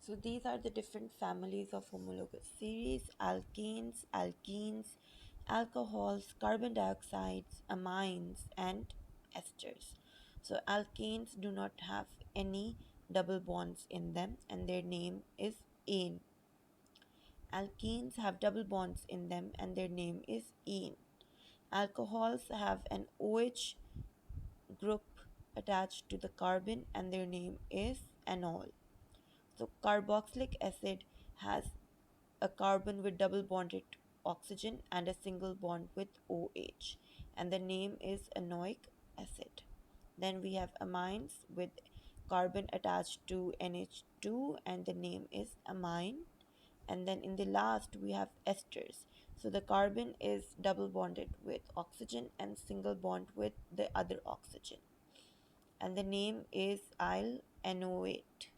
So these are the different families of homologous series: alkanes, alkenes, alcohols, carbon dioxides, amines, and esters. So alkanes do not have any double bonds in them and their name is ene. Alkenes have double bonds in them and their name is ene. Alcohols have an OH group attached to the carbon and their name is anol. So carboxylic acid has a carbon with double bonded oxygen and a single bond with OH, and the name is anoic acid. Then we have amines with carbon attached to NH2 and the name is amine. And then in the last we have esters. So the carbon is double bonded with oxygen and single bond with the other oxygen. And the name is allyl anoate.